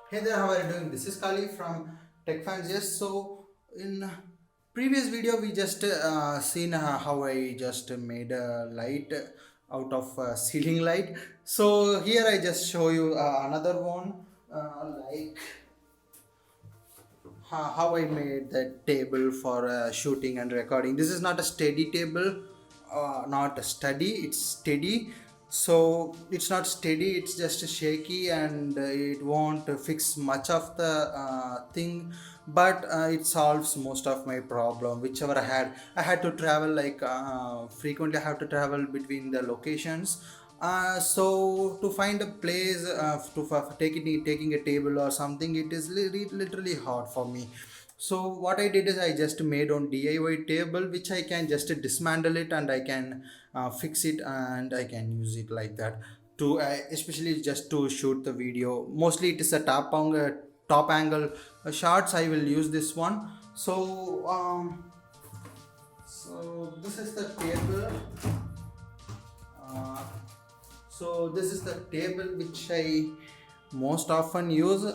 Hey there, how are you doing? This is Kali from Tech Fans. Yes, so in previous video we just seen how I just made a light out of ceiling light. So here I just show you another one, like how I made that table for shooting and recording. This is not a steady table, not a steady, it's steady. So it's not steady, it's just shaky, and it won't fix much of the thing, but it solves most of my problem whichever I had to travel, like frequently I have to travel between the locations. So to find a place taking a table or something, it is literally hard for me. So what I did is I just made on DIY table, which I can just dismantle it and I can fix it and I can use it like that to especially just to shoot the video. Mostly it is a top angle shots. I will use this one. So this is the table. Uh, so this is the table which I most often use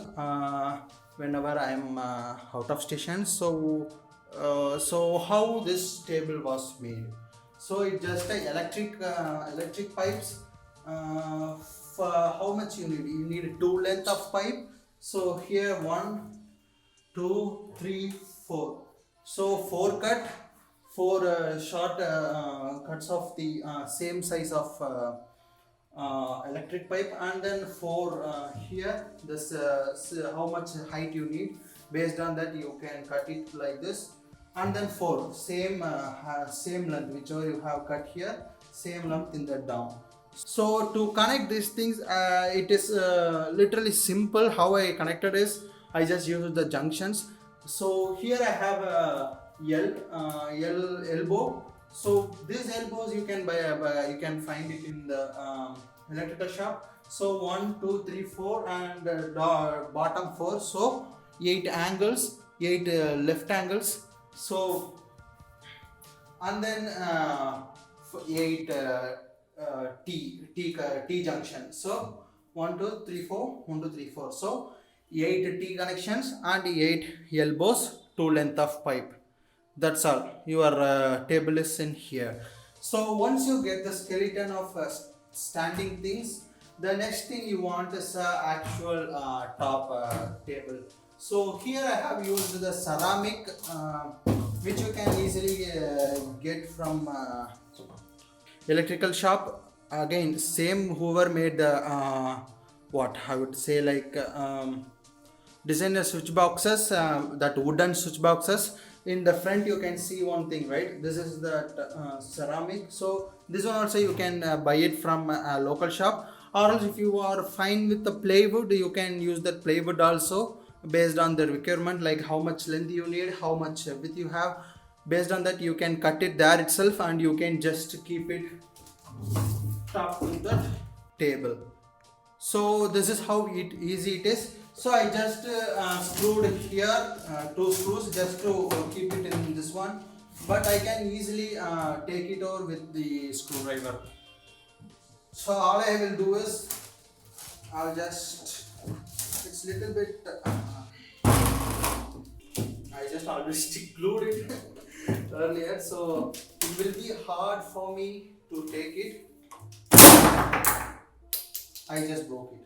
whenever I am out of station. So how this table was made? So it just electric pipes. For how much you need? You need two length of pipe. So here 1, 2, 3, 4. So four short cuts of the same size of electric pipe, and then four here. This how much height you need. Based on that, you can cut it like this, and then four same length, whichever you have cut here, same length in the down. So to connect these things, it is literally simple. How I connected is I just use the junctions. So here I have a L elbow. So these elbows you can you can find it in the electrical shop. So 1, 2, 3, 4, and bottom 4. So 8 angles, 8 left angles. So and then 8 T junction. So 1, 2, 3, 4, 1, 2, 3, 4. So 8 T connections and 8 elbows, 2 length of pipe. That's all. Your table is in here. So once you get the skeleton of standing things, the next thing you want is actual top table. So here I have used the ceramic, which you can easily get from electrical shop. Again, same whoever made the what I would say, like designer switch boxes, that wooden switch boxes. In the front you can see one thing, right? This is that ceramic. So this one also you can buy it from a local shop, or else if you are fine with the plywood, you can use that plywood also, based on the requirement, like how much length you need, how much width you have. Based on that, you can cut it there itself and you can just keep it top to the table. So this is how easy it is. So I just screwed here 2 screws just to keep it in this one, but I can easily take it over with the screwdriver. So all I will do is I'll just, it's little bit I just already glued it earlier, so it will be hard for me to take it. I just broke it.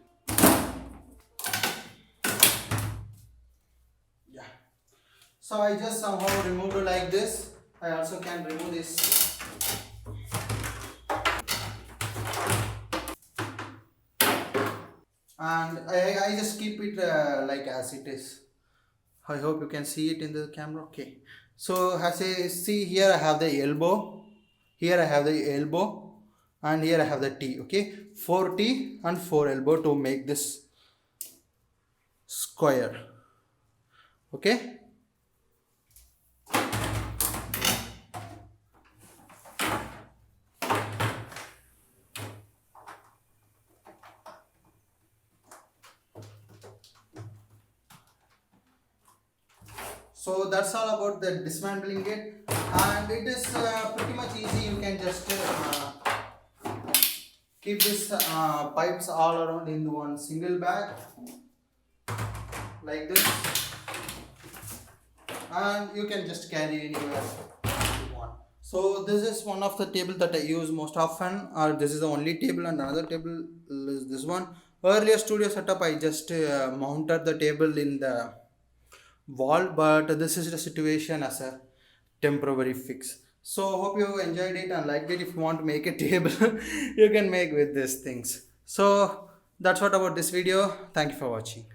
Yeah. So I just somehow removed it like this. I also can remove this. And I just keep it like as it is. I hope you can see it in the camera. Okay. So as I see here, I have the elbow. Here I have the elbow, and here I have the T. Okay, 4 T and 4 elbow to make this square. Okay. So that's all about the dismantling it, and it is pretty much easy. You can just keep these pipes all around in one single bag. like this, and you can just carry anywhere you want. So this is one of the table that I use most often, or this is the only table, and another table is this one. Earlier studio setup, I just mounted the table in the wall, but this is the situation as a temporary fix. So hope you enjoyed it and liked it. If you want to make a table, you can make with these things. So that's what about this video. Thank you for watching.